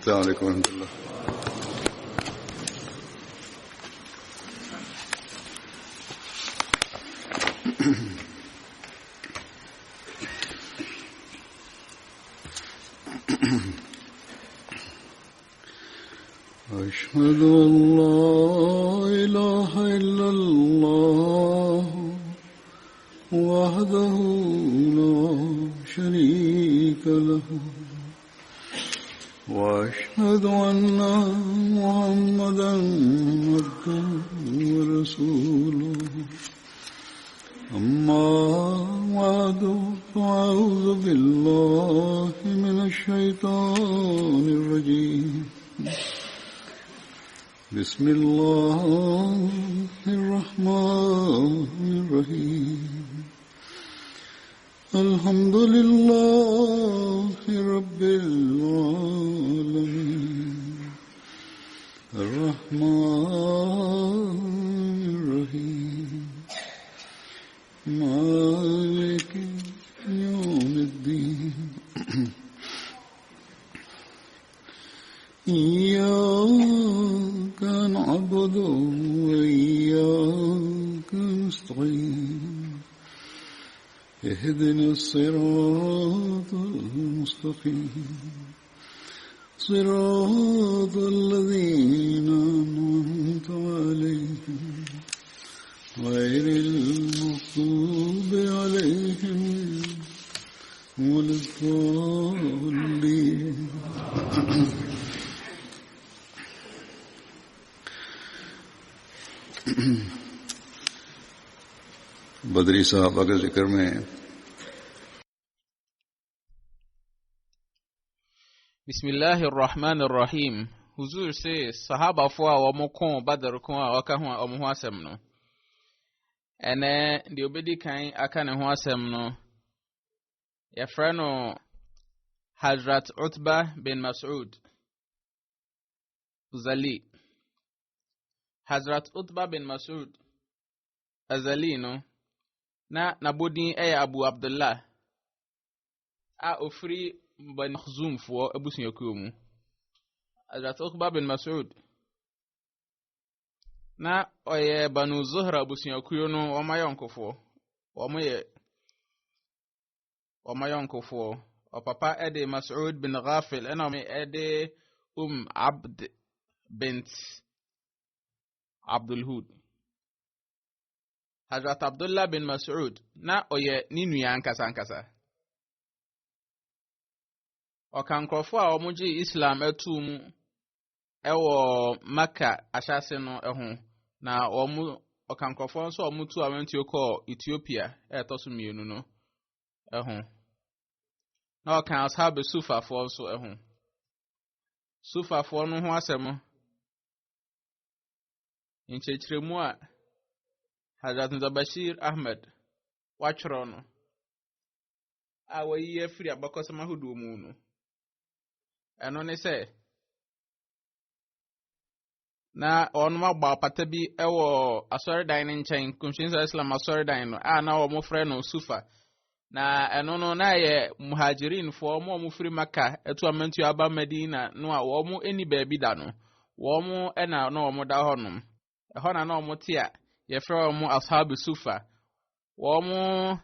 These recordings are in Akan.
السلام عليكم ورحمة الله. أشهد أن لا إله إلا الله وحده لا شريك له وأشهد أن محمدا عبده ورسوله أما بعد فأعوذ بالله من الشيطان الرجيم بسم الله الرحمن الرحيم الحمد لله رب العالمين الرحمن الرحيم مالك يوم الدين إياك نعبد وإياك نستعين اهدنا الصراط المستقيم صراط الذين أنعمت عليهم غير المغضوب عليهم ولا الضالين. बदरी साहबा के जिक्र में Bismillahirrahmanirrahim. Huzur say sahaba fo a wo ko badar ko a waka ho a ho asem no. Ene de obedi kan aka ne ho asem no. Ya frano Hazrat Utbah bin Mas'ud Uzali. Hazrat Utbah bin Mas'ud Azali no. Na nabodin Abu Abdullah a ofri Bani Khzum fo abusun yakuo mu. Hazrat Utbah bin Mas'ud na oye Banu Zuhra abusun yakuo no o mayonkofo o mayonkofo o papa ede Mas'ud bin Ghafil ena me ede Abd bint Abdul Hud. Hazrat Abdullah bin Mas'ud na oye ninu ya nkasa Okankrofo a omuji Islam etum ewo Makka ashase no eho na okankrofo nso omutu awenti okọ Ethiopia etoso mienu no eho na okan ashab Sufa fo nso eho Sufa fo no ho asem inchechiremu a Hazrat Bashir Ahmed wachro no awayi afiri abakosama hudu mu no eno ne se na onuma gba pata bi ewo asoridan ne nchen kumshin Islam asoridan no na wo mofre no Sufa na eno no na ye muhajirin fo mo mofri Makka etu amantu aba Medina no a wo mo eni ba bi da no wo mo na no wo da honum eho na wo mo tia ye fre wo mo ashab Sufa wo mo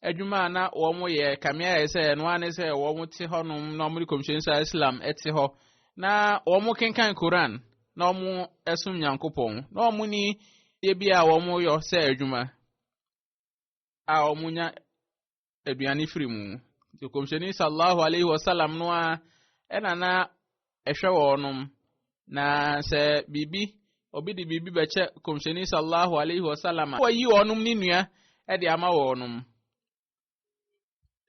adwuma na wo mo ye kamia ye se no ane se wo mo ti honum na mo komshin Islam eti ho na wo mo kenkan Quran na wo mo esum Nyankopon na wo mo ni ye bia wo mo yo se adwuma a wo mo nya aduani firi mu ti komshin sallallahu alaihi wasallam no a ena na ehwe wonum na se bibi obi di bibi beche komshin sallallahu alaihi wasallam wo yi wonum ni nua e de ama wonum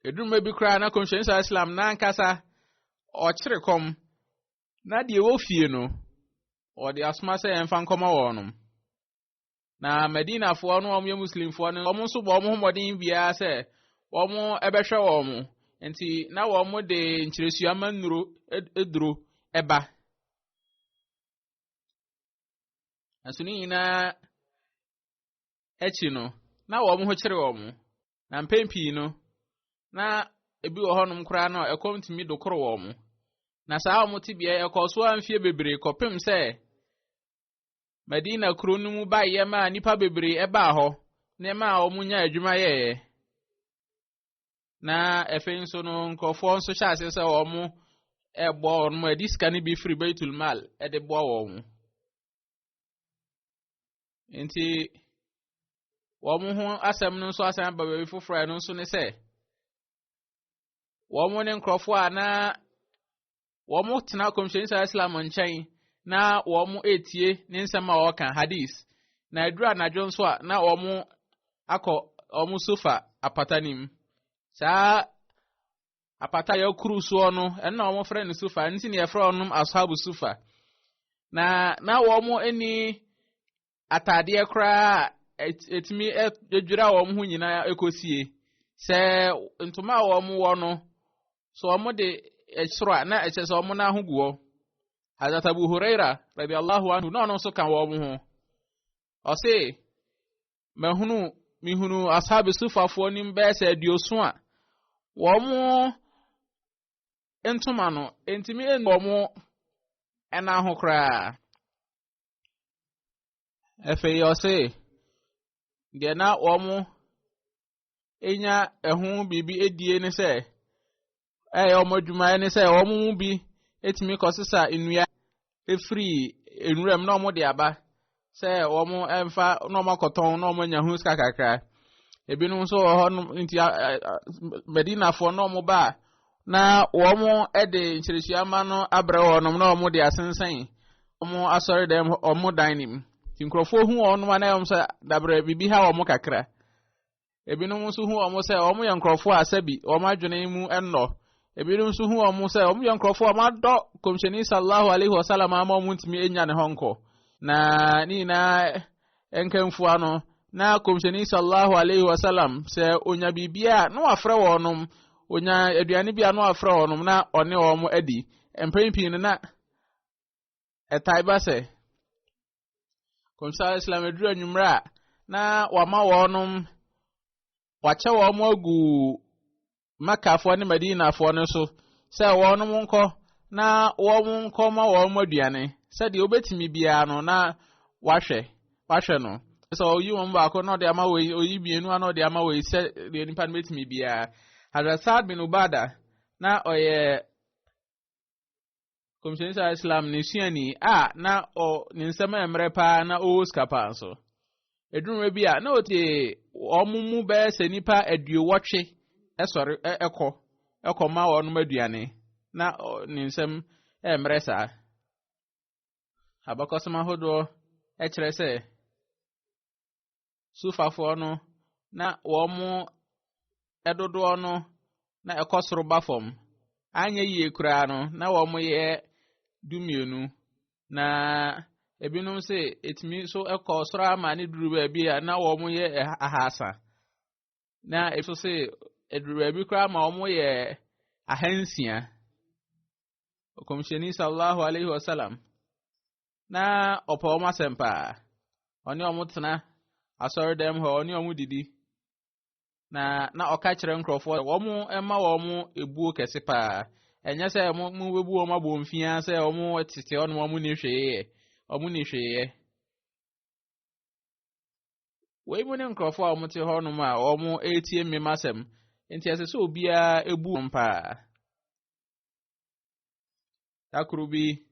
Edum bi kra na komshin Islam na nkasa o chirekom na de wo fie no o de asma se enfa nkoma wonum na Medina fo no om ye Muslim fo no om so bo mo modin bia se om ebehwe wo mo enti na wo mo de nchiresu amanuro eduro eba asuni na echi no na wo mo ho chire wo mo na mpempi no na ebi wo honum kra na ekom timi dokoro wo mo na saa omotibia ekoso amfie bebre kopem se Medina kuro no mu ba ye ma nipa bebre eba ho na ma omunya adwuma ye na efe nso no nkrofo nso hyase se omo ebo onmo adiska ne bi free Baitul Mal ede bo wo enti womo ho asem no nso asem ba bebi foforo no nso ne se womo ne nkrofo a na womo tena komsheni sa Islam nchen na womo etie ne nsema a okan hadith na adura na jonso a na womo akọ womo sofa apatanim sa apata ya kuru so no en na womo frɛ ne sofa nti ne yɛfrɛ onum ashabu sofa na womo eni atade kra etimi edwira womo ho nyina ekosie sɛ ntoma womo wo no so womo de esra na eche so womo na ho guo Hazrat Abu Huraira radiyallahu anhu no so kan womo ho o se mihunu ashabu sufa fo nim be se aduoso a womo entuma no entimi en womo ena ho kra efe yo se de na womo enya ehu bibi edie ne se omo dwuma ne se womo mu bi etimi kosisa enua efri enurem na omo de aba se womo emfa na omo koton na omo nya hu ska kakra ebinu so ho nti Medina fo na omo ba na womo ede nchirisiama no abre wonom na omo de asensan omo asori dem omo dining tinkrofo hu onoma na yom se dabre bibi ha womo kakra ebinu so hu omo se omo yankrofo asabi omo adwene mu enno ebinu so hu omo se omo yankrofo amado komsheni sallallahu alaihi wasallam ama omo ntimi enya ne honko na ni na enkenfu ano na komsheni sallallahu alaihi wasallam se onya bibia no afre wonom onya aduane bia no afre wonom na one omo adi empempin na etaiba se komsa islam edru anwumra na wama wonom wache womo agu makafo ne Medina fo ne so se wonom nko na womo nko ma womo aduane se de obetimi bia no na wahwe no so yi won ba ko no de ama we oyi bienu ano de ama we se de nipa betimi bia Hazrat Saad bin Ubada na oye komsheni sa Islam ni suani na o ni nsema emre pa na o skapa so edunwe bia na ote omumu be se nipa aduowotwe esori ekọ ma wonu maduane na ni nsem emre sa abakosama hodo ekire se sufafo no na womu edodo no na ekosoro bafom anya yie kura no na womu ye dumienu na ebinum se etimi so ekosoro ama ne duru ba bia na womu ye ahasa na eso se eduru ba bi kura ma womu ye ahansia komsheni sallallahu alaihi wasallam na opo ma sempa oni omutna asori dem ho oni omudidi na okachire nkrofo womu ema womu ebuo kese pa enye se mu webuo ma bo mfia se womu tete onu womu ni hweye we mu ne nkrofo womu te ho no ma womu etie mmemasem enti ase so obia ebu mpa takurubi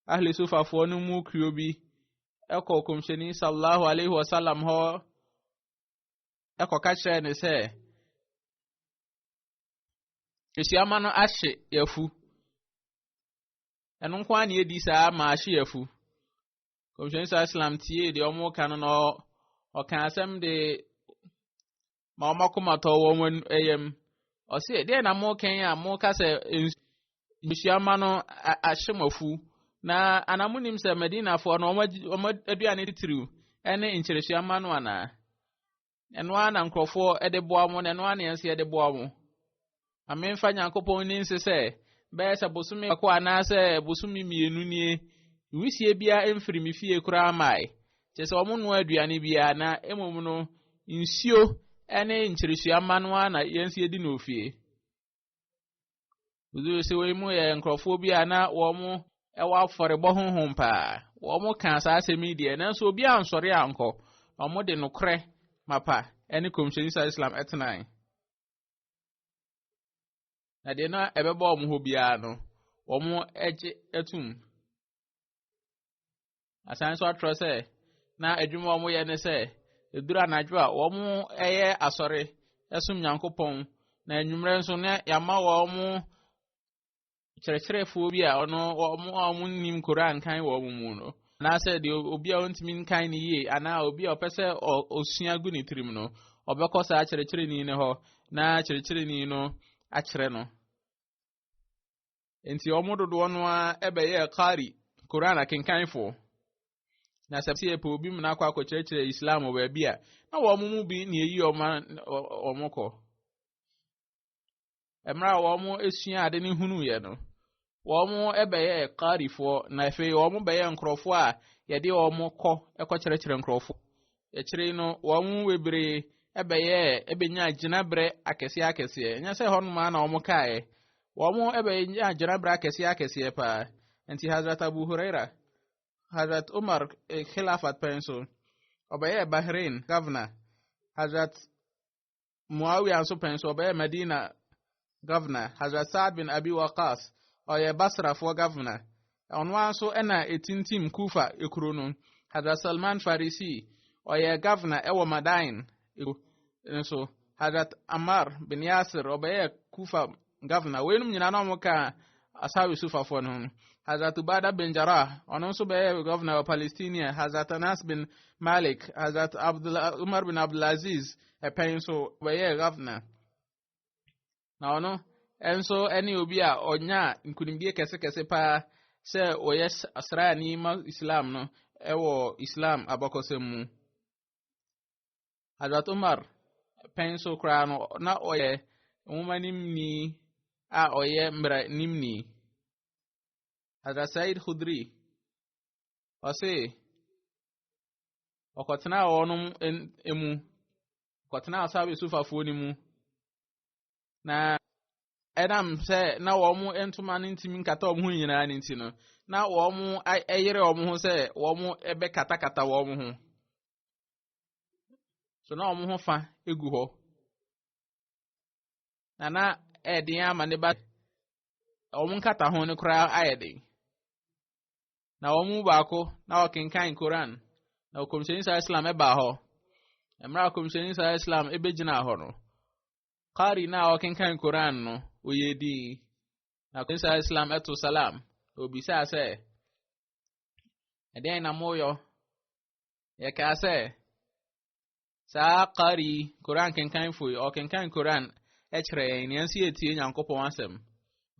ahli sufa fo no mu kriobi eko komsheni sallallahu alaihi wasallam ho eko kachire ne se esiama no ahye yafu eno kwa na edi sa ma ahye yafu komsheni sallallahu alaihi wasallam tie de omo kan no o kan asem de ma omakoma to wo mo eyem o se de na mo kan ya mo ka se esiama no ahye mafu na anamunim se Medina fo no omo aduane titiriu ene nkyerehyiama no ana eno ana nkrofo ede boa mo na eno ana yense ede boa mo amemfa nyankopon ni nse se be se bosumi ko ana se bosumi mienu nie wisie bia emfiri mi fie kura mai kyese omo no aduane bia na emom no nsio ene nkyerehyiama no ana yense edi no fie uzu se we mu ye nkrofo bi ana wo mu ewa afọrịbọ honhom pa wo mu kan sa asemi de nanso obi ansọre anko omo de nokre mapa ene komsheni sa Islam etnan na de na ebeba omo ho bia no omo eje etum asan so atro se na adwuma omo ye ne se edura anadwo a omo eye asọre esum Nyankopɔn na enwumre nso ne yama omo kyerɛkyerɛfo bi a ɔmo nim Koran kan wɔ ɔmo mu no na sɛ de obi a ontimi kan ne yie ana obi a ɔpɛsɛ osua gu ne tirim no ɔbɛkɔ saa kyerɛkyerɛni ne hɔ na kyerɛkyerɛni no akyerɛ no enti ɔmo dodoɔ no a ɛbɛyɛ qari Koran akenkanfo na sɛ sɛ pɛ obi mu na akɔ akɔkyerɛkyerɛ Islam wɔ baabi a na wɔn mu bi ne eyi ɔmo kɔ emra wɔn esua ade ne hunu yɛ no wɔn ɛbɛyɛ qarifo na afei wɔn bɛyɛ nkrɔfo a yɛde wɔn kɔ ɛkɔkyerɛkyerɛ nkrɔfo ɛkyerɛ no wɔn webree ɛbɛyɛ ɛbɛnya gyinabrɛ akɛseɛ nya sɛ hɔnom na wɔn kae wɔn ɛbɛnya gyinabrɛ akɛseɛ pa nti Hazrat Abu Huraira Hazrat Umar khilafat penso ɔbɛyɛ Bahrain governor Hazrat Muawiya nso penso ɔbɛyɛ Medina governor Hazrat Saad bin Abi Waqas oye Basra for governor onwa so ena etintim Kufa ekuro no Hazrat Salman Farisi oye governor ewo Madain so Hazrat Ammar bin Yasir oye Kufa governor wenum nyina no moka asawi sufa fo no Hazrat Ubada bin Jarrah ono so be governor of Palestine Hazrat Anas bin Malik Hazrat Umar bin Abdul Aziz penso oye governor na ono enso eni obi a onya nkunimdie kese pa se oye asrani ma Islam no ewo Islam abakosem mu Hazrat Umar penso kra no na oye umanimni a oye mbra nimni Hazrat Said Khudri ose okotena onum emu okotena asabe sufafo ni mu na edam se na wo mu entuma ntimi nkata wo mu nyina ne nti no na wo mu eyere wo mu se wo mu ebe kata wo mu ho so na wo mu ho fa egu ho na edin ama ne ba wo mu nkata ho ne kura ayede na wo mu baako na wo kenkan Quran na komisheni sa Islam eba ho emra komisheni sa Islam ebegina ho no qari na wo kenkan Quran no oyedi na komisheni Islam eto salam obisa se eden na moyo ya ka se sa qari Quran kenkan fu o kenkan Quran echre ni ansi etie Nyankopɔn asem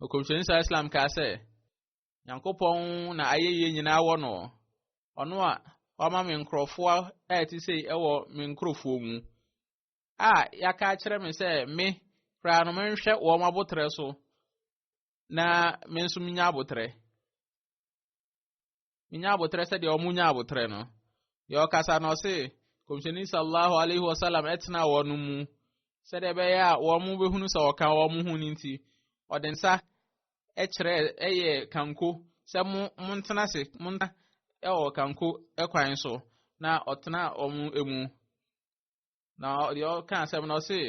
o komisheni sa Islam ka se Nyankopɔn na ayeye nyina wo no ono a ọma me nkrofo eti sei ewo me nkrofo mu a yaka kire me se me kra no menhwe wo mabotre so na me nso minya abotre se de o munya abotre no yo kasa no se komisheni sallallahu alaihi wasallam etna wo no mu se de be ya wo mu behunu se o kan wo mu hu nti odensa ekire eye kanko se mu ntena se munta ewo kanko ekwan so na otena omu emu na yo kan se no se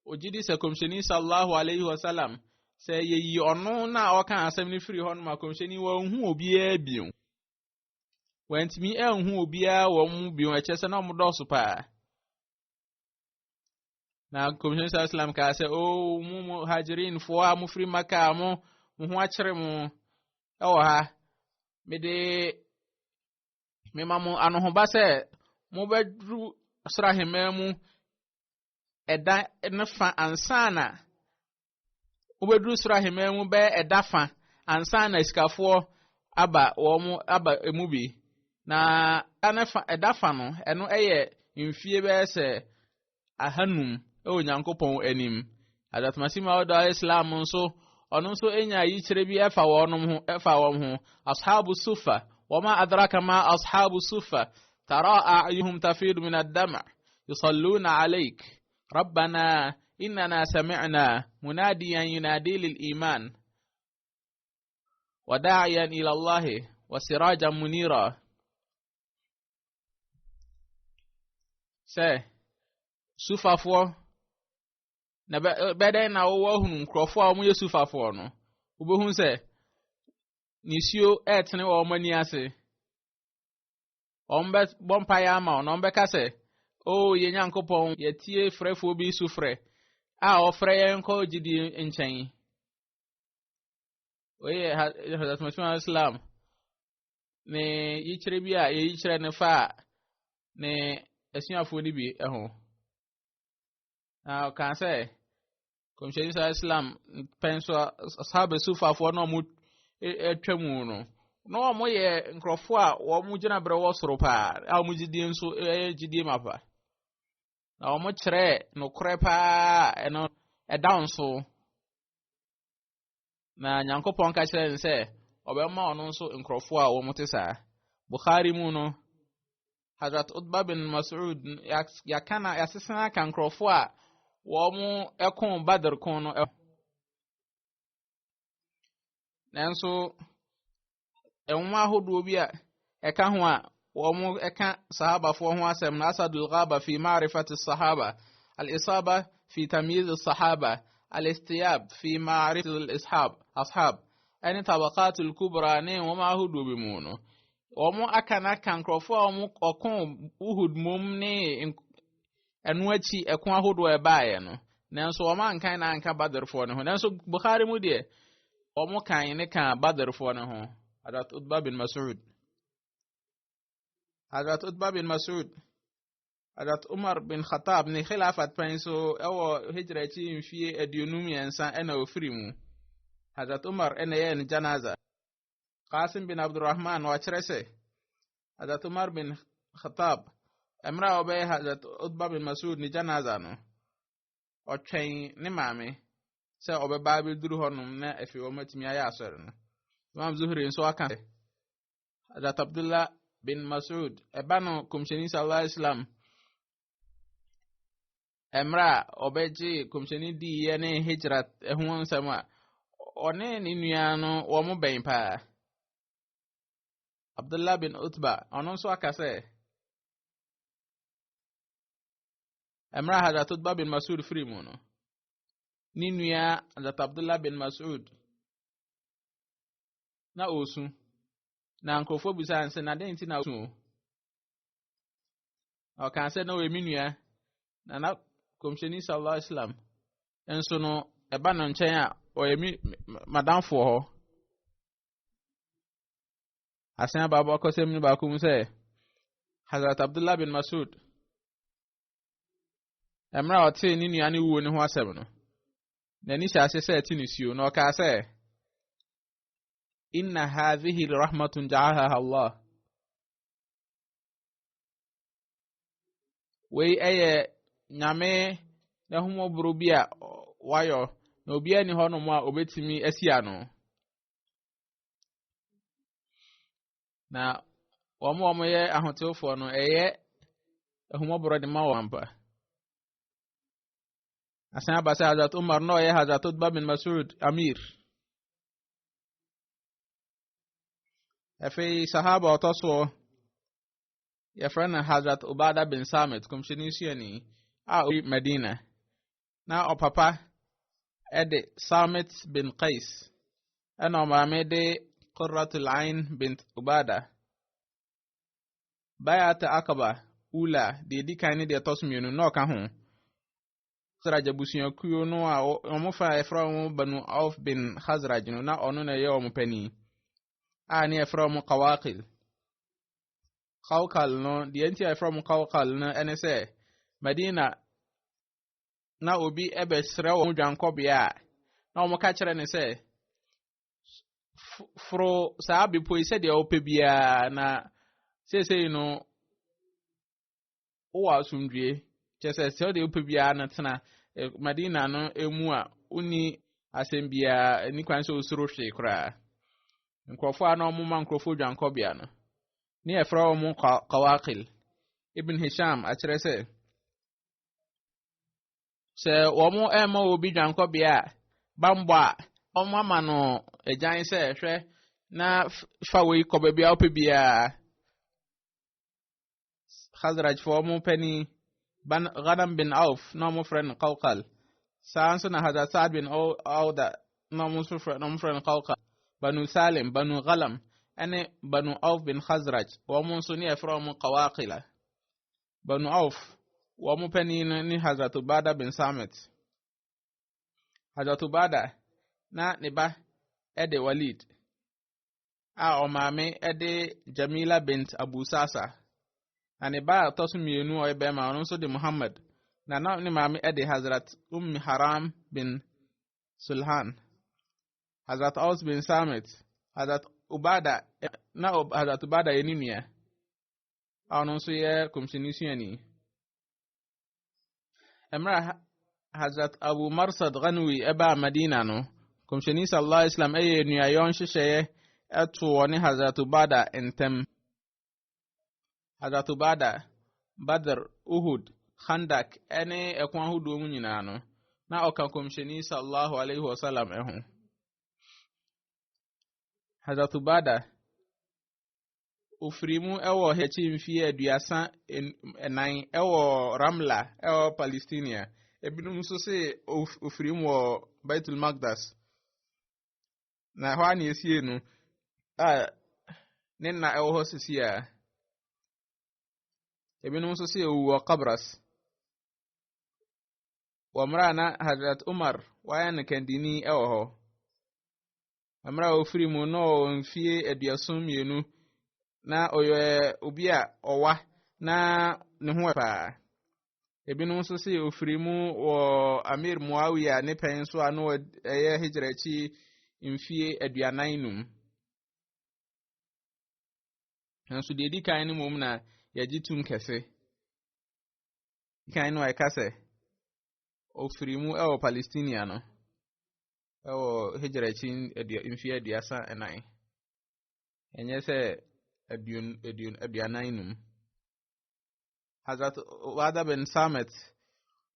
ojidi se komisheni sallallahu alaihi wasallam se yeyi onu na o kan asem ni free hon ma komisheni wa hu obi abiu wantimi enhu obi a wo mu biu echese na omudoso pa na komisheni sallallahu alaihi wasallam ka se o mu muhajirin fo a mu free Maka mu hu akire mu ewo ha mede memamu anohoba se mo bedru srahemamu eda nefa ansana obedru srahemamu be edafa ansana iskafo aba wo aba emubi na anefa edafa no eno eye mfie be se ahanum Onyankopɔn anim adatmasima oda Islam nso ono nso enya yi kire bi efa wonum ho ashabu sufa wama adraka ma ashabu sufa tara a'yuhum tafidu min ad-dam' yusalluna alayk rabbana إننا سمعنا مناديا ينادي للإيمان وداعيا إلى الله وسراجا منيرا. سufafo na beden na wo hunu nkrofo a mo ye sufafo no ubehun se nisio etne wo mani ase ombe bompa ya ma no ombe ka se o ye nyankopon ye tie frefo bi sufre a ofre ye nko gidi enchen oye hazrat muhammad islam ne yichire bi a ye yichire ne fa ne asuafo ni bi eho kan say komsheni sa islam penso ashabe sufafo no mu etwamu no mo ye nkrofo a wo mu gina bre wo soro pa a mu gidie nso gidie mapa na wo mo kire no kore pa eno down so na nyankopon ka kire nse obema ono nso nkrofo a wo mo tesa bukhari mu no Hazrat Utbah bin Mas'ud yakana yasesana kan nkrofo a wo mu ekon badr kon no nanso enwa hodo bi a eka ho a wo mu eka sahaba fo ho asem na asadul ghaba fi ma'rifati as-sahaba al-isaba fi tamyiz as-sahaba al-istiyab fi ma'rifati ashab ani tabaqat al-kubra ne wo ma hodo bi mu no wo mu akana kan krofo wo mu okon uhud mum ne enu achi ekon ahodo e baaye no nanso wo ma nkan na anka badr fo ne ho nanso bukhari mu de wo mu kan ne kan badr fo ne ho Hazrat Utbah bin Mas'ud Hazrat Umar bin Khattab ne khilafat penso ewo hijra chi mfie aduonum yensa ena ofiri mu Hazrat Umar ena ye ne janaza Qasim bin Abdurrahman wa chirese Hazrat Umar bin Khattab emra obey Hazrat Utbah bin Mas'ud ni janaza no o twen ne maame se obeba bi duru honum na efi o matimi aya asore no Imam Zuhri nso aka Hazrat Abdullah bin Mas'ud ebano kumsheni sallallahu alaihi wasallam emra obeji kumsheni di ye ne hijrat ehun nsama one ni nua no wo mo ben pa Abdullah bin Utbah ono nso aka se emra Hazrat Utbah bin Mas'ud free mu no ni nua Hazrat Abdullah bin Mas'ud na osu na nkofo busa anse na den ti na osu o kan se no we minua na komsheni sallallahu alaihi wasallam enso no eba no nchen a o yemi madamfo ho asan baba ko sem ni ba ku mu se Hazrat Abdullah bin Mas'ud emra ote ni nua ni wuo ni ho asem no na ni sha se ti ni sio no ka se inna hadhihi rahmatun ja'aha Allah we eye nyame na humo buru bia wayo na obi ani ho no mo a obetimi asia no na omo ye ahotewfo no eye humo buru de ma wampa asan abasa Hazrat Umar no ye Hazrat Utbah bin Mas'ud amir efe sahaba otoso ya frana Hazrat Ubada bin Samit kumshini siani a Medina na opapa ede Samit bin Qais ana mame de Qurratul Ain bint Ubada bayat Aqaba ula de dikani de tosmiunu no ka ho Khazraj abusuan kuyo no a omofa efra Banu Auf bin Khazraj no na ono na ye omopani ani efra Qawaqil Qawqal no the entire from Qawqal no enese Medina na obi ebesre wo dwankobia na o mo ka kire ne se fro sabi po ise de opebia na sese no o asundue chese se de opebia na tena Medina no emu a uni asembia ni kwan so osoro hwe kra nkrofo ana omuma nkrofo dwankobia no ni efra mu Qawaqil Ibn Hisham achire se se womo ema obi dwanko bia bambo a omo ama no agyan se hwe na fa we koba bia opebia Khazraj fo mo pani ban Ghanam bin Auf no mo friend Qawqal sanso na hada Sa'd bin Awda no mo friend Qawqal Banu Salim Banu Ghalam ane Banu Auf bin Khazraj wa mo suni from Qawaqila Banu Auf wa mo pani ni Hazrat Ubada bin Samit Hazrat Ubada na ne ba ede Walid a o maame ede Jamila bint Abu Sasa ane ba tosu mienu o ebe ma ono so de Muhammad na ne maame ede Hazrat Haram bin Sulhan Hazrat Aus bin Samit Hazrat Ubada na Hazrat Ubada yenimia ono so ye komshini suani emra Hazrat Abu Marsad Ghanwi eba Madina no komshini sallallahu alaihi wasallam eye nuayon hyehyeye eto woni Hazrat Ubada entem Hazrat Ubada Badr Uhud Khandak ene ekwan hudu mu nyina no na okan komshini sallallahu alaihi wasallam eho Hazrat Ubada ufrimu ewo hechi mfie aduasa enan ewo Ramla ewo Palestine ebinum so se ufrimu wo Baitul Maqdis na hwa na esie no nenna ewo ho sisia ebinum so se wo Qabras wa mrana Hazrat Umar wayan kendini ewo ho amra ufrimu no mfie aduasum mienu na oyo obi a owa na ne ho pa ebinum so se ofirimu wo Amir Muawiya ne penso ano eye hijrachi mfie aduananum nso de di kan ne mom na yajitum kese kan no ai kase ofirimu ewo Palestine no ewo hijrachi mfie aduasa enai enye se aduananum Hazrat Ubada bin Samit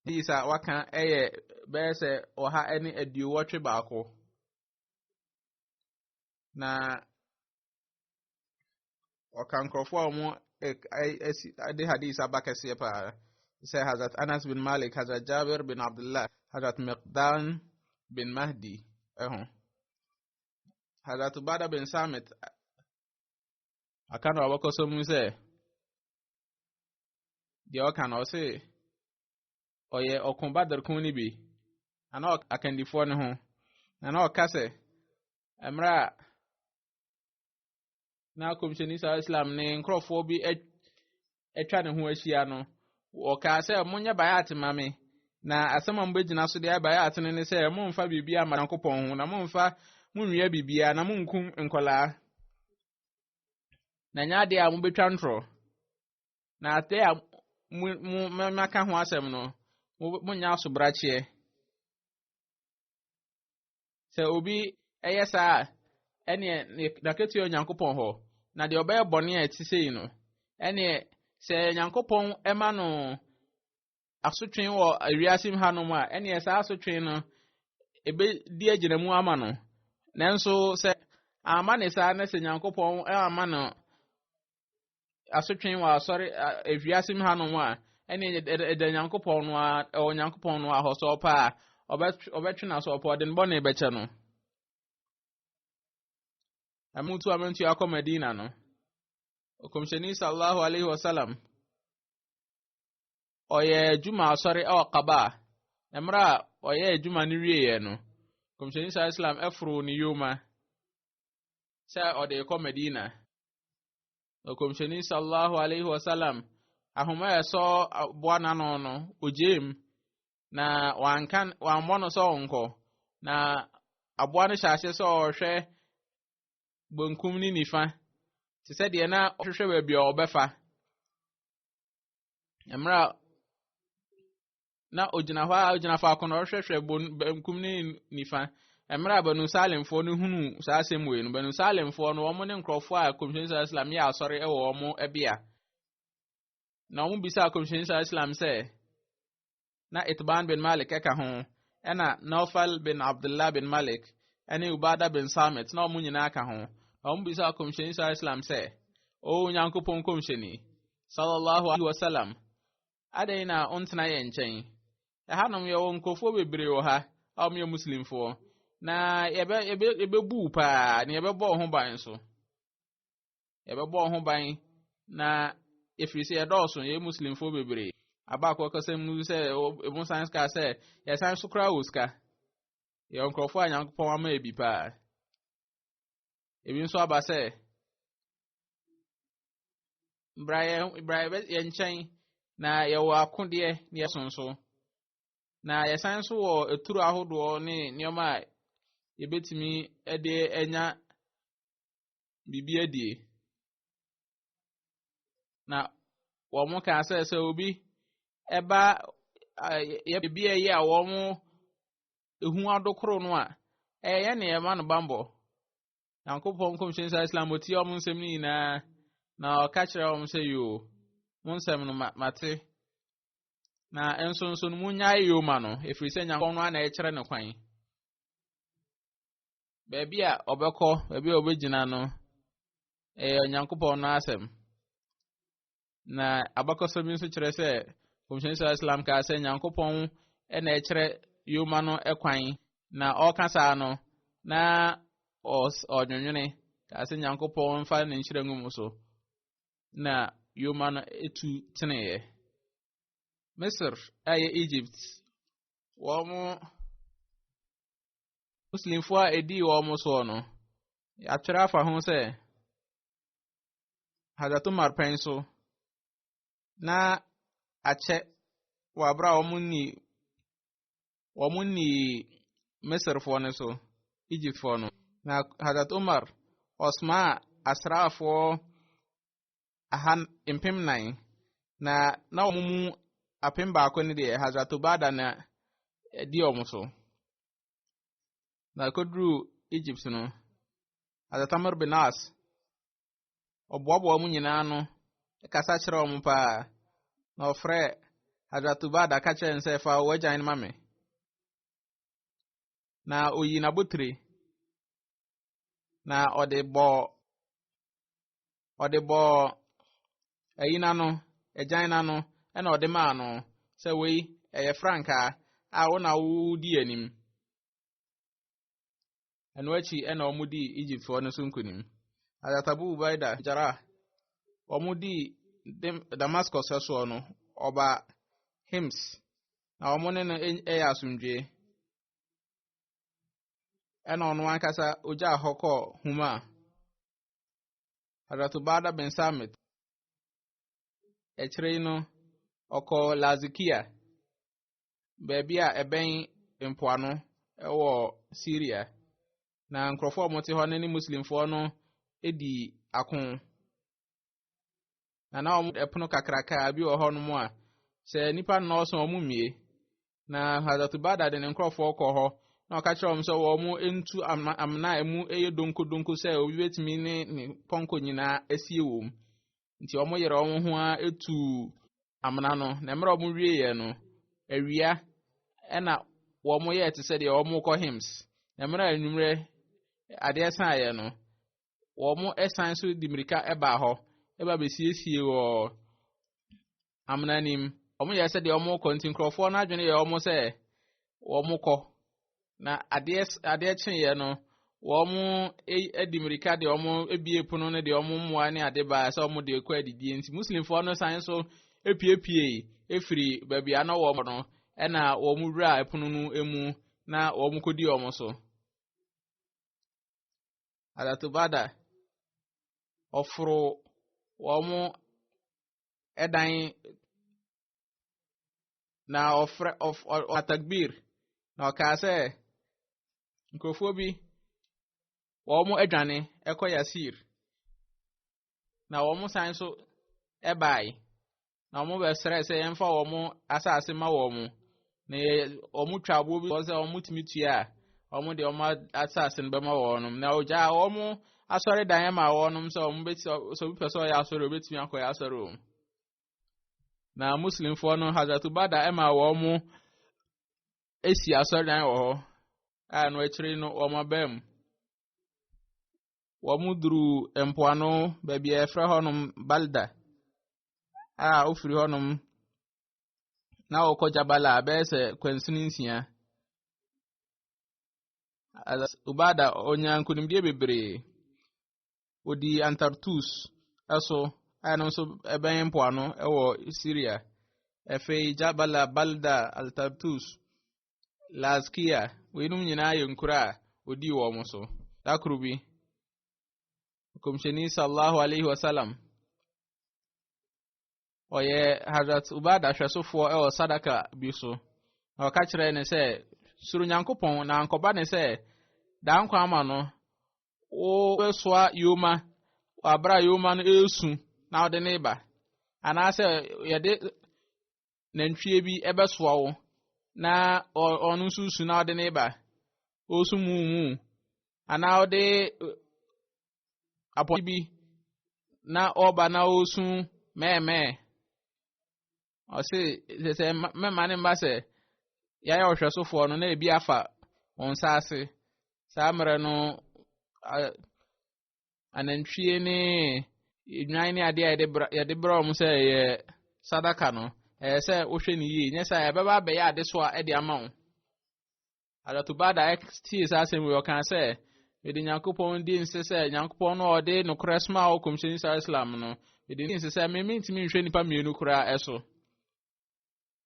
isa waka eye bese oha eni aduwotwe baako na okankrofo omo ade hadith abakase pa say Hazrat Anas bin Malik Hazrat Jabir bin Abdullah Hazrat Miqdan bin Mahdi Hazrat Ubada bin Samit akano abakoso mu se de okano se oye okun Badr kun ni bi ana akandifo ne ho na okase emra na komsheni sa Islam ne nkrofo bi etwa ne ho ahia no oka se munya bayat mame na asema mbegina so de bayat ne se mumfa bibia amankopon ho na mumfa munwia bibia na munkum nkola na nya de a mubetwa ntro na ate a maka ho asem no munya so brachie se obi eyesa ene na ketu onyankopon ho na de obey bone a tisei no ene se nyankopon ema no asotwen wo awiasim hanom a ene esa asotwen no ebe di aginamu ama no nanso se ama ne sa na se nyankopon ama no asotwen wa sorry awiasim hanom a ene de nyankopon no a onyankopon no a hoso pa obetwena so pa den bone beche no amuntu amentu akọ Medina no okomsheni sallallahu alaihi wasallam oye juma sorry Qaba emra oye juma ni wiye no komsheni sallallahu alaihi wasallam efro ni yoma sa ode ko Medina okomsheni sallallahu alaihi wasallam ahuma eso bwana no ojem na wanmono so onko na abwana shashe so hwe bonkum ni nifa ti se de na hwehwe ba bia obefa emra na ojina fa kono hwehwe bonkum ni nifa emra Banu Salim fo no hunu sa asemwe no Banu Salim fo no omo ne nkrofo a komsheni Islam ya asore e wo omo ebia na omo bisa komsheni Islam se na Itban bin Malik eka ho ena Naufal bin Abdullah bin Malik ene Ubada bin Samit na omu nyina aka ho omu bisa komsheni Islam se o Nyankopɔn komsheni sallallahu alaihi wasallam adai na ontena ye nkyɛn ɛhanom yɛ wɔ nkofo bebree wɔ ha a wɔyɛ muslimfo na yɛbɛbu paa na yɛbɛbɔ ho ban so yɛbɛbɔ ho ban na efiri sɛ yɛdɔɔso yɛ muslimfo bebree abakɔ kasa mu sɛ emu science ka sɛ yɛsan so kora wɔ sika yɛ nkurɔfo a Nyankopɔn ama ebi paa ebi nso aba sɛ bra yɛ nkyɛn na yɛwɔ akodeɛ ne yɛsonso na yɛsan so wɔ eturu ahodoɔ ne nneɛma a yɛbɛtumi de anya bibi adie na wɔn ka sɛ obi ɛba yɛbi ɛyɛ a wɔn ehu adokoro no a ɛyɛ ne ɛma no bambɔ Nyankopɔn kɔmhyɛn Islam oti wɔn nsɛm ne nyinaa na ɔka kyerɛ wɔn sɛ yoo mo nsɛm no mate na nso no munyae yoo ma no efiri sɛ Nyankopɔn no ana ɛkyerɛ ne kwan baabi a ɔbɛkɔ baabi a ɔbɛgyina no Nyankopɔn no asɛm na abakɔsɛ bi nso kyerɛ sɛ kɔmhyɛn Islam ka sɛ Nyankopɔn ɛna ɛkyerɛ yoo ma no ɛkwan na ɔka saa no na ɔnwonwene ka sɛ Nyankopɔn mfa ne nhyira ngum so na yoo ma no etu teneɛ Misr ɛyɛ Egypt wɔn muslimfo a edi wɔn so no atwerɛ afa ho sɛ Hazrat Umar pɛn so na akyɛ wɔ abra wɔn ni Misrfoɔ no so Egyptfoɔ no na Hazrat Umar ɔsoma asraafoɔ mpem 9 na wɔn mu apem baako ne deɛ Hazrat Ubada na di wɔn so na koduru Egypt no Hazrat Amr bin As ɔboaboa wɔn nyinaa no kasa kyerɛ wɔn paa na ɔfrɛ Hazrat Ubada ka kyerɛ nsɛ fa wɔagyan ma me na oyi na botire na ɔde bɔ ayina no agyan na no ɛna ɔde maa no sɛ wei ɛyɛ frankaa a wo na wodi anim ɛno akyi ɛna wɔn di Egyptfoɔ no so nkonim Hazrat Abu Ubaida Jarrah wɔn di Damascus ɛsoɔ no ɔba Hims na wɔn ne no ɛyɛ asomdwe ɛna ɔno ankasa ogya hɔ kɔɔ Huma Hazrat Ubada bin Samit ɛkyerɛ no ɔkɔ Lazikia baabi a ɛbɛn mpoano ɛwɔ Syria na nkurɔfoɔ a wɔte hɔ ne muslimfoɔ no edi ako na wɔn ɛpono kakraka bi wɔ hɔ no mu a sɛ nipa nnɔɔso wɔn mmie na Hazrat Ubada de ne nkurɔfoɔ kɔ hɔ na ɔka kyerɛ wɔn sɛ wɔn ntu amena emu ɛyɛ donko sɛ obi betumi ne pɔnkɔ nyinaa asie wɔm nti wɔn yɛrɛ wɔn ho a etu amena no na mmerɛ wɔn wie yɛ no awia ɛna wɔn yɛ te sɛ deɛ wɔn kɔ Hims na mmerɛ anwummerɛ adeɛ san yɛ no wɔn ɛsan so di mirika ɛbaa hɔ ɛba besiesie wɔ amena nim wɔn yɛ sɛ deɛ wɔn kɔ nti nkurɔfoɔ n'adwene yɛ wɔn sɛ wɔn kɔ na adeɛ kyeeɛ no wɔn edi mirika deɛ wɔn ebie pono no deɛ wɔn mmoa ne ade baa sɛ wɔn de kɔ adidie nti muslimfoɔ no san so epiepie efiri baabi a na wɔn no ɛna wɔn wura pono no emu na wɔn kɔdi wɔn so Hazrat Ubada ɔforo wɔn ɛdan na ɔfrɛ atakbir na ɔkaa sɛ nkurɔfoɔ bi wɔn adwane ɛkɔ Yasir na wɔn san so ɛbae na wɔn bɛsrɛ sɛ yɛmfa wɔn asase ma wɔn na wɔn twa aboɔ bi sɛ wɔn tumi tua a wɔn de wɔn asase no bɛma wɔn na ogya wɔn asɔre dan ma wɔn sɛ wɔn bɛti sɛ obi pɛ sɛ ɔyɛ asɔre obetumi akɔ yɛ asɔre wɔn na Muslim fo no Hazrat Ubada ema wo mu esi asɔredan wɔ hɔ a no akyiri no wo mabam wo mu duru empoano baabi efra hɔnom Balda a ofiri hɔnom na wo kɔ Jabala bɛsɛ kwansini nsia. Ubada onyankunimdie bebree odi Antartus eso ano so eben mpoano ewo Syria efe Jabala Balda Altartus Lazkia wenum nyina yenkura odi wo mo so dakrubi komsheni sallallahu alaihi wasallam oye Hazrat Ubada hwesofo ewo sadaka bi so o ka kire ne se suru nyankopon na ankoba ne se da nkwa ama no o besoa yoma abra yoma no esu na ode ne ba ana se yede nantwie bi ebesoa wo na onu susu na ode ne ba osu mumu ana ode apo bi na oba na osu meme o se mema ne mba se ya ohwesofo no na ebi afa onsase samre no anantwie ne edwan ne ade ya de bra mu se ye sadaka no se ohwe ne yi nya sa ebeba be ya ade so a de ama wo Hazrat Ubada tie sa asem we kan se edi Nyankopɔn di nse se Nyankopɔn no ode no kresma o komsheni Islam no edi nse se me ntimi nhwe nipa mienu kura eso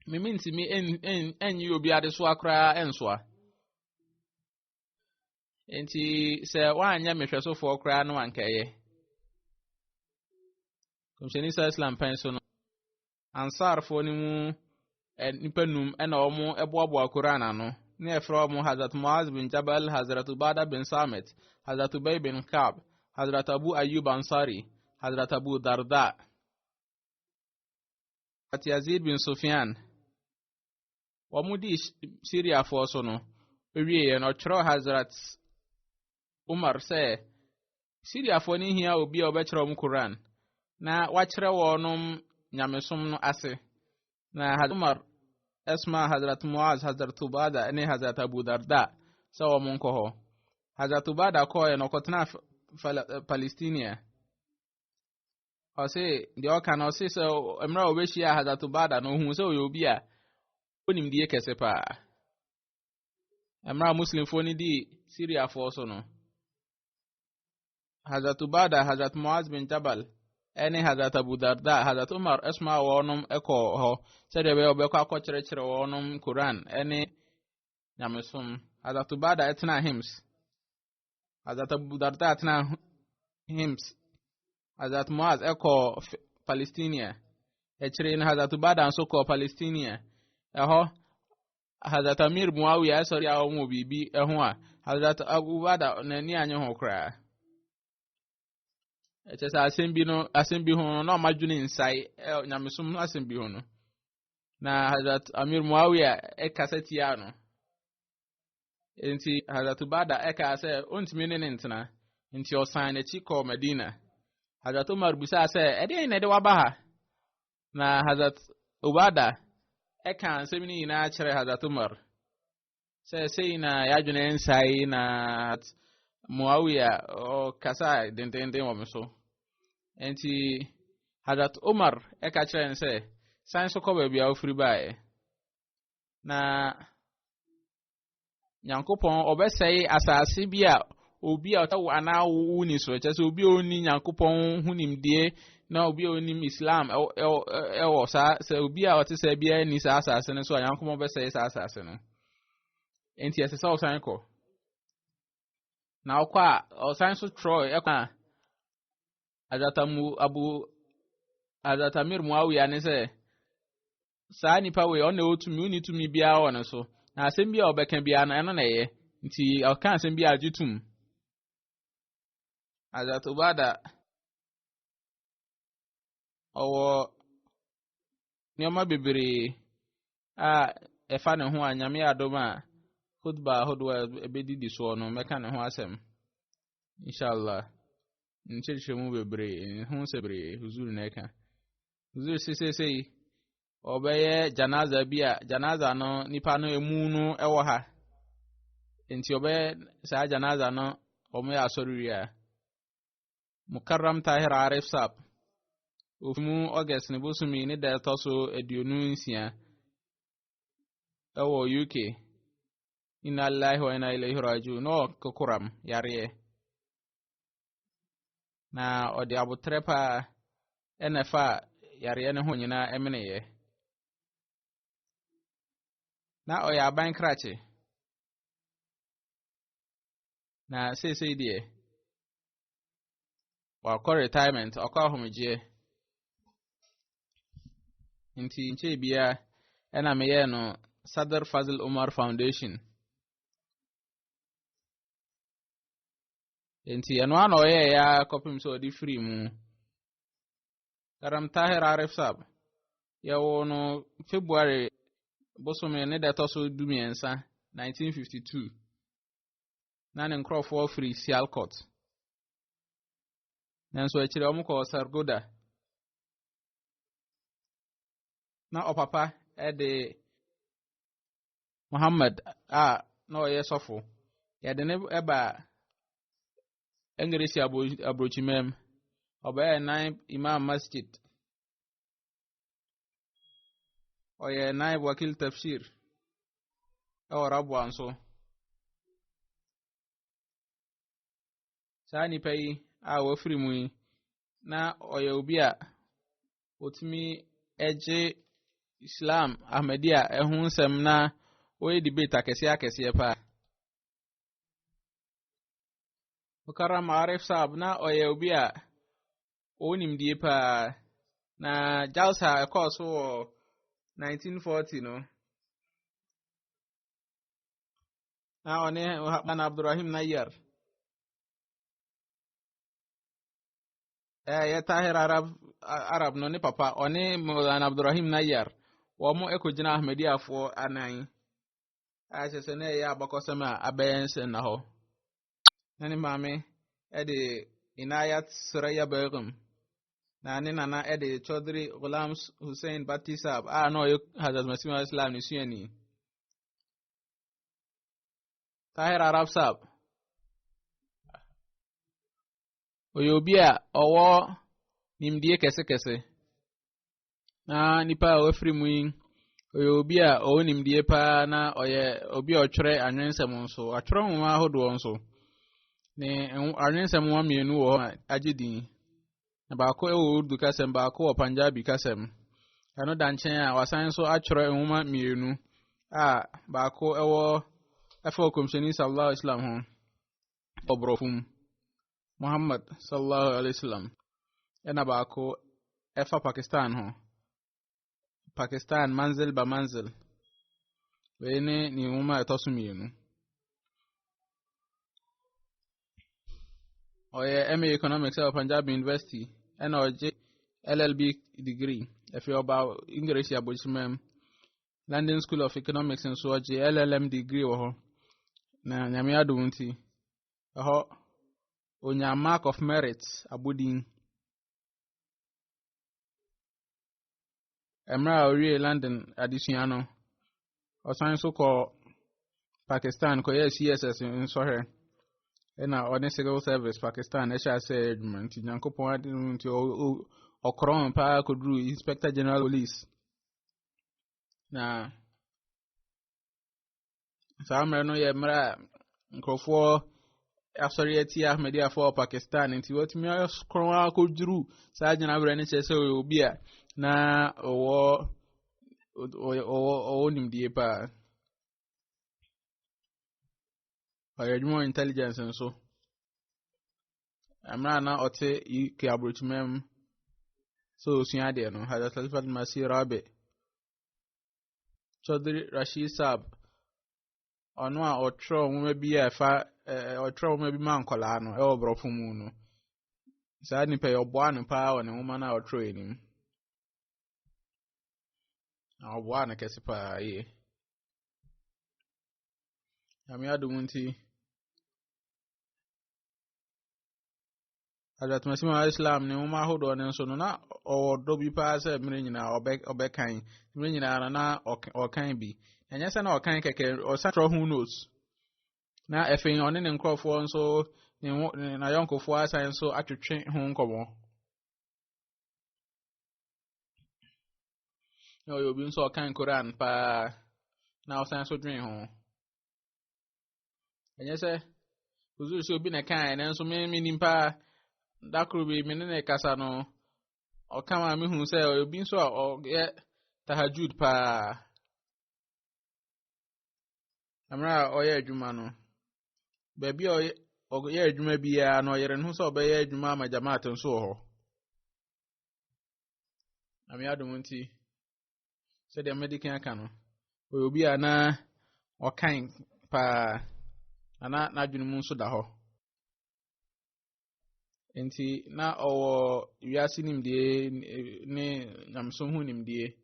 me ntimi enyi obi ade so akra ensoa enti se wanya mehwesofo kra no ankeye komsheni Islam penso no ansar fo ni mu nipa num na omo eboabo Qur'an no ne efra omo Hazrat Muaz bin Jabal, Hazrat Ubada bin Samit, Hazrat Ubay bin Ka'b, Hazrat Abu Ayyub Ansari, Hazrat Abu Darda, Hazrat Yazid bin Sufyan. Wamudi Syria fo so no ewie no tro Hazrat Umar se Syria fo ni hia obi a obekere mu Qur'an na wakere wonom nyamesom no ase na Hazrat Umar esma Hazrat Muaz, Hazrat Ubada ne Hazrat Abu Darda sawo monko ho Hazrat Ubada ko ye no kotena Palestine o se de o kan o se so emra obehia Hazrat Ubada no hu se obi a onim die kese pa emra Muslim fo ni di Syria fo so no Hazrat Ubada, Hazrat Muaz bin Jabal ene Hazrat Abu Darda, Hazrat Umar esma wonum eko ho sede be obekọ akọkyerechire wonum Quran ene nyamesum Hazrat Ubada etna hymns Hazrat Abu Darda etna hymns Hazrat Muaz eko Palestine echire ne Hazrat Ubada nso ko Palestine eho Hazrat Amir Muawiya esori a omo bibi eho a Hazrat Abu Ubada na ni anye ho kra echesa asembi ho no madwune nsai nyamesum no asembi ho no na Hazrat Amir Muawiya ekaseti ya no enti Hazrat Ubada eka se ontimi ne ntena enti osan na chiko Medina Hazrat Umar bisa se ede ne de waba ha na Hazrat Ubada eka ansemi na kire Hazrat Umar se na yadwune nsai na Muawiya o kasa dendende womso enti Hazrat Umar eka kire nse san so ko bia ofiri bae na Nyankopɔn obesɛe asase bia obi a tawo ana wo ni so kyese obi oni Nyankopɔn hunimdie na obi oni Islam ewo sa se obi a ote se bia ni sa asase no so Nyankopɔn obesɛe sa asase no enti ese sa osan kɔ na okwa osan so Troy ekwa Hazrat Amir Muawiya ne se sa nipa we ona otumi uni tumi bia wona so na asem bia obeka bia na eno na ye nti aka asem bia agitum Hazrat Ubada owo nyoma bebere a efa ne ho anyame adoma khutba hodwa ebedidi so no meka ne ho asem inshallah nchechemu bebere hu sebre huzuru na eka huzuru sesei obeye janaza bia janaza no nipa no emu no ewo ha enti obeye sa janaza no omo ya asoriya Mukarram Tahir Arif Sab ofumu August ne bosumi ne da toso eduonu nsia ewo UK inna lillahi wa inna ilaihi raji'un no kokuram yare na odi abutrepa enefa yare ne ho nyina emeneye na oya ban krache na sese die wakọ retirement ọkọ ahomegye nti nche bia ena meye no Sadr Fazil Umar Foundation nti eno ano ye ya kopim so di free mu Karam Tahir Arif Sab ya wono February bosome ne da toso dumiensa 1952 na ne nkrofo free Sialkot nanso akire omukọ Sargoda na opapa ede Muhammad na oye sofo ya de ne eba engeresi abrochimem obaye naib imam masjid oye naib wakil tafsir rabu anso sani pay wofiri mu na oye obi a otimi eje Islam Ahmadiyya ehun sem na oye debate akese pa Mukarram Arif Sab na oye obi a onimdie pa na jalsa course 1940 no na one na Abdurrahim Nayyar ya Tahir Arab no ne papa one Maulana Abdurrahim Nayyar wo mo ekojina Ahmadiyya fo anan achese na ya abakosema abense na ho nani mame ede Inayat Suraya Begum na ne nana ede Chaudhry Ghulam Hussein Batti Sab no yo Hazrat Masih Islam ni sueni Tahir Arab Sab oyobia owo nimdie kese na nipa ofri mu oyobia o nimdie pa na oye obi otwere anwensem nso atwere mu ma hodo nso ne anwensem wa mienu wo agedin na baako ewo urdu kasem baako wo Punjabi kasem ano danchen a wasan so atwere nwoma mienu baako ewo afọ komsheni sallallahu alaihi wasallam ho obrofum Muhammad sallallahu alaihi wasallam ena baako efa Pakistan ho Pakistan manzil ba manzil wene ni nwoma etosumienu oye MA Economics at Punjab University ena oje LLB degree efi oba English ya bochimem London School of Economics and so oje LLM degree wo ho na nyame adunti ho onya mark of merit abudin emra ori London addition osan so ko Pakistan ko yes CSS nso he ena on civil service Pakistan esha say adwumanti nyankopon adunti okron pa kodru Inspector General Police na samre no ye mra nkrofo asorieti Ahmadiyya for Pakistan nti wotimi okron akodru sa gyina bre ne chese obi a na owo nimdie pa more intelligence and so amra na ote ke abrochimem so suade no Hazrat Khalifat Masih Rabi Chaudhry Rashid Sab ono a otro nwoma bi afa otro nwoma bi mankola no e obrofo mu no sa ni pe obo anu pa wona nwoma na otro enim na obo anu kese pa ye ami adumunti Hazrat Masih Islam ne uma hodo ne nso no na odo bi pa se mire nyina obekan mire nyina na okan bi enye se na okan keke osatro who knows na efin one ne nkrofo nso na yonkofo asan nso atwetwe ho nkomo na obi nso okan Quran pa na osan so dwen ho enye se uzuru se obi na kan na nso me nimpa dakuru bi me ne kasa no okama me hu se obi nso ye tahajjud pa amra oye adwuma no baby oye adwuma bia no yere no so obe ye adwuma ma jamaat nso ho ami adum nti se de medical aka no obi ana okan pa ana na adwunu mu nso da ho enti na owo wiase nimde ne namso hu nimde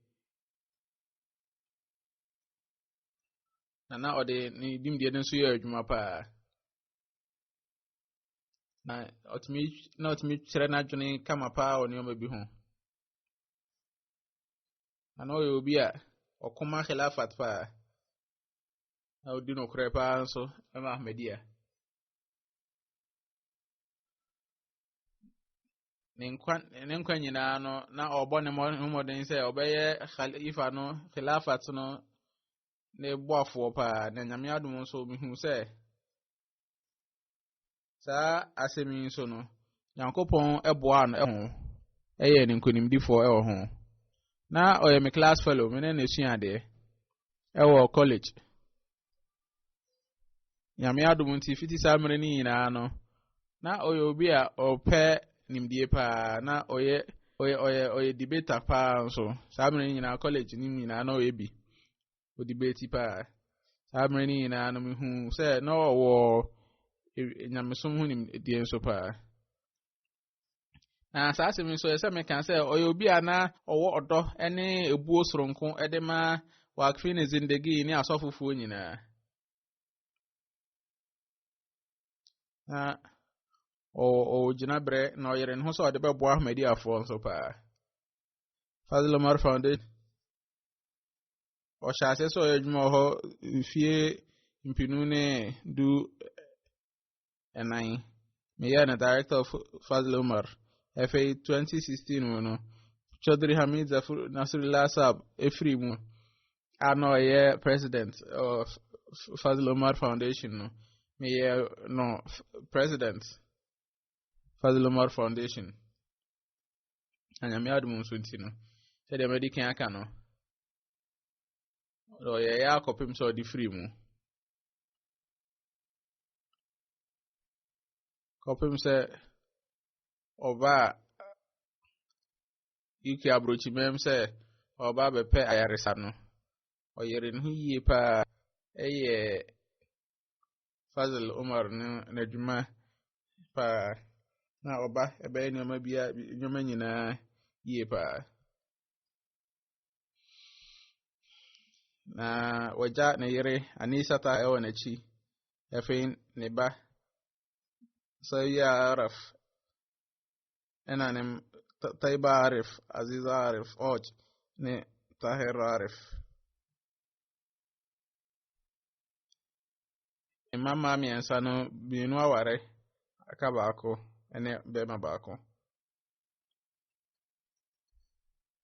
na ode ni dimde nso ye adwuma pa na otimi chere na adwene kama pa oni o mabi ho ana obi a okoma khilafat pa na odi no kure pa nso ma Ahmedia ne nkwa nyina no na obo ne modern se obeye khalifa no khilafat no ne boafo pa na nyame adum nso mihu se sa asemi nso no Yankopon eboa no ho eye ne nkonimdifo ho na oye me class fellow me na suade ewo college nyame adum nti fiti samre ni nyina no na oye obi a ope nimdie pa na oye debater pa nso samre ni nyina college ni nyina na oye bi o debate pa samre ni nyina no me hu se na owo nyamesom hu nimdie nso pa na saase mi so ese me kan se oye obi ana owo odo ene ebuo soronko ede ma wakfi ne zindagi ni asofufu nyina na o jinabre na oyere no so ode bebo Ahmedi afo nso pa Fazl Umar Foundation o shaase so yedwuma ho fie mpinu ne du enai me ya na director of Fazl Umar FA 2016 no Chaudhry Hamid Zafur Nasrullah Sab Efrimu ano ye president of Fazl Umar Foundation no me ye no president Fazl Umar Foundation anya me adum nso nti no se de medical aka no o ye ya kopim so di free mu kopim se oba iki abrochi mem se oba bepe ayaresa no oyere no yie pa eye Fazl Umar na dwuma pa na oba ebe nyoma bia nyoma nyina yie pa na waja na yere Anisata ewo na chi efin ne ba Sawiya Arif enanem Taiba Arif Aziza Arif Oj ne Tahir Arif mama miensa no bienu aware aka baako ene bema baako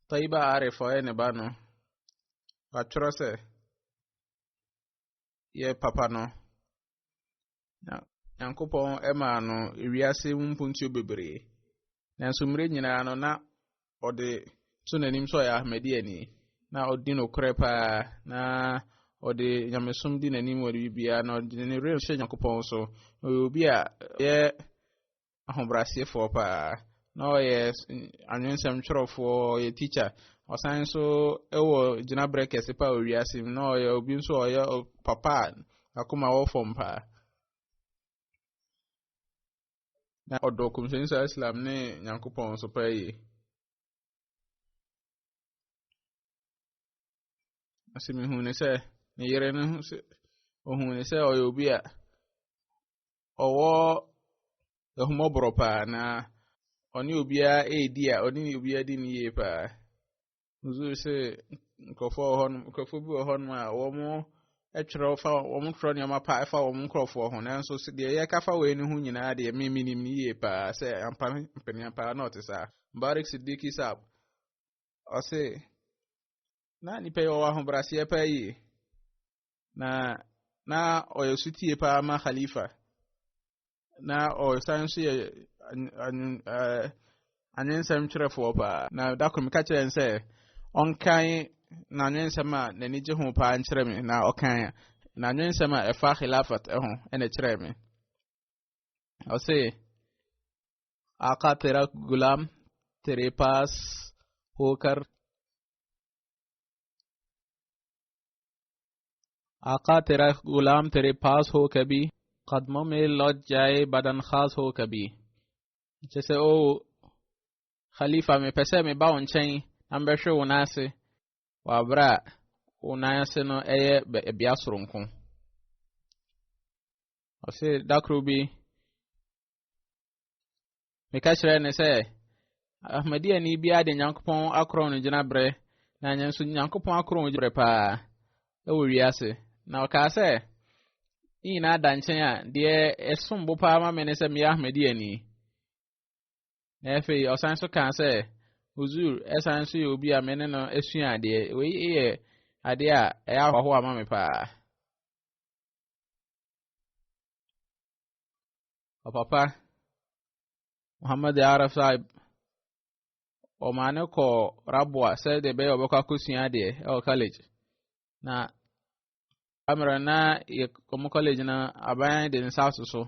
Taiba Arif o ene ba no atworo se ye papa no Yankopon ema no ewiase mpuntuo bebre na nsumre nyina no na ode to nanim so ya Ahmedi ani na odi no kure pa na ode nyamesom di nanim wori bibia na ode ne real hye Yankopon so obi a ye ahobrasefo pa na oye anwensem twerofo ye teacher osan so ewo gina brekes pa owiase na oye obi nso oye papa akoma wo fom pa na odo kumsensa Islam ne Yankopon so pa yi asimi hu ne se ne yere ne ohun ne se oye obi a owo ehumobro pa na oni obia edi a oni obia di ni ye pa uzu se nkofo hon nkofo bi hon ma wo mo etwere fa wo mo tro ne ma pa fa wo mo nkofo ho na nso se de ye ka fa we ni hu nyina de me minim ni ye pa se ampa mpenia pa na otisa Barik Siddiqui sab o se na ni pe yo wa ho brase pa yi na o sutie pa ma khalifa na o sanso ye anyensem kyerefo pa na dakom ka kyerɛ nse onkan na anyensem a nani gye ho pa nkyerɛ me na okan na anyensem a efa khilafat ho ene kyerɛ me o se आका तेरा गुलाम तेरे पास होकर आका तेरा गुलाम तेरे पास हो कभी कदमों में लौट जाए बदन खास हो कभी जैसे ओ खलीफा में पैसे में बाउन चाहिए ambeshe unase wabra unase no eye biasurunku ose dakrubi mekachire ne se ahmadia ni bia de nyankopon akron no gina bre na nyanso nyankopon akron gina pa e wo wiase na o ka se ina da nchen a de esumbo pa ma me ne se me ahmadia ni na efe osan so kan se uzur esan so obi a me ne no esua ade we ye ade a e ahwo ama me pa o papa Muhammad Araf Saib o mane ko rabwa se de be obeka kusua de e college na amra na ye ko college na aban de south so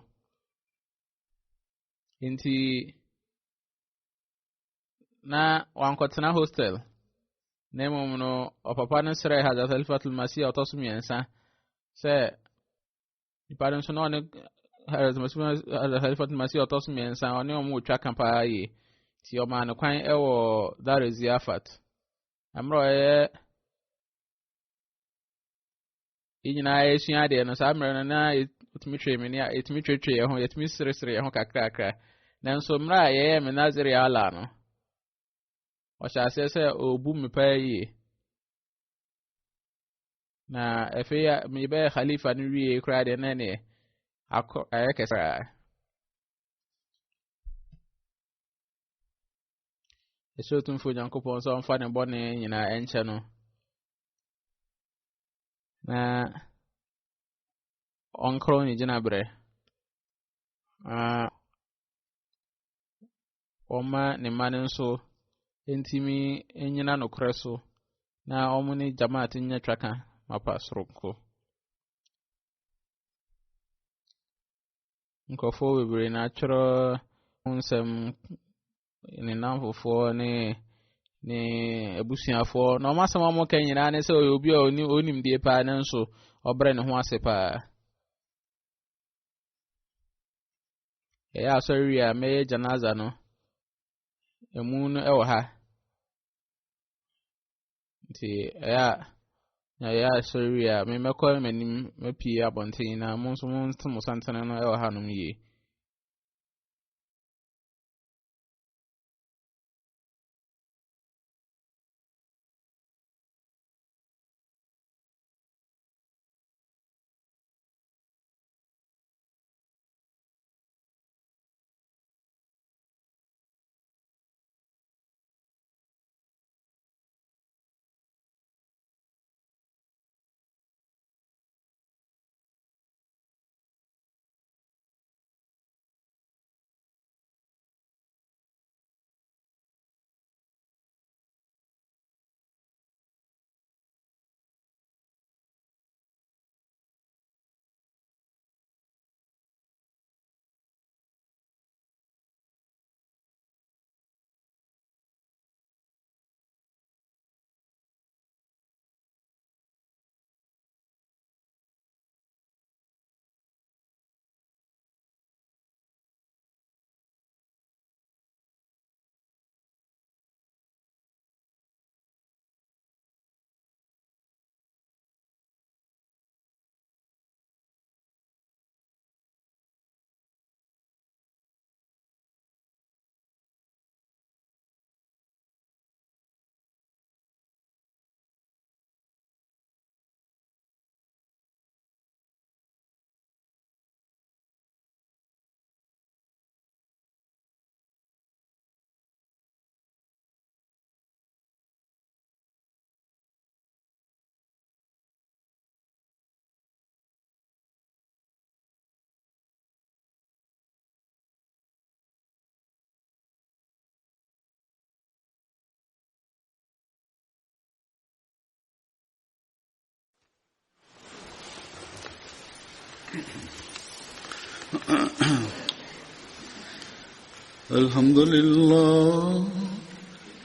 inti na wankotena hostel nemo no o papa no sere hada Khalifatul Masih autosumiensa se ipadon so no ne Khalifatul Masih autosumiensa oni o mu twa kampa yi ti o ma no kwan e wo Dar Ziafat amro e inyina esua de no sa amro na etimi twe me ne etimi twetwe ye ho etimi sere ye ho kakra nanso mra ye me naziri ala no o sha se obu me pa yi na efe ya me be khalifa ni wie kra de na ne ayekesa eso tumfo nyankopon so mfa ne bone nyina enche no na onkro ni jina bre oma ne mane nso entimi enyina no kreso na omuni jamaat nya twaka mapa soroko nkofo bebre na choro nsem ni namfofo ne ebusuafo na omasama mo kanyina ne se obi a onim die pa ne nso obre ne ho ase pa ya sorry a me janaza no emu no ewo ha nti ya sorry a me mekọ manim mapie abonten na mo nso mo ntimo santene no ewo ha no yi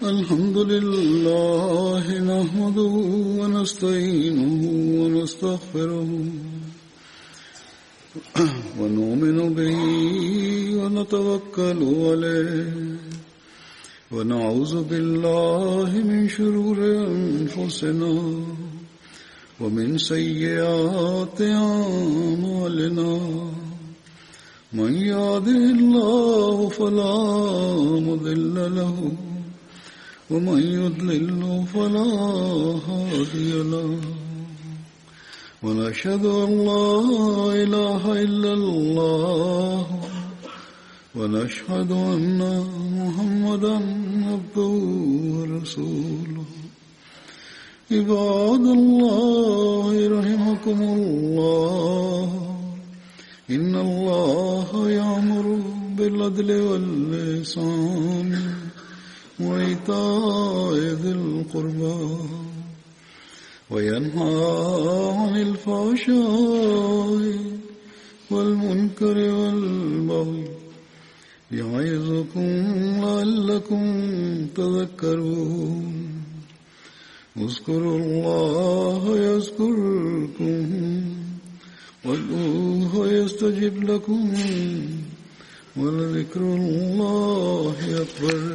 الحمد لله نحمده ونستعينه ونستغفره ونؤمن به ونتوكل عليه ونعوذ بالله من شرور أنفسنا ومن سيئات أعمالنا من يهده الله فلا مضل له ومن يضلل فلا هادي له ونشهد أن لا إله إلا الله ونشهد أن محمدا عبده ورسوله عباد الله رحمكم الله إن الله يأمر بالعدل والإحسان وإيتاء ذي القربى وينهى عن الفحشاء والمنكر والبغي يعظكم لعلكم تذكرون اذكروا الله يذكركم وادعوه يستجب لكم ولذكر الله أكبر.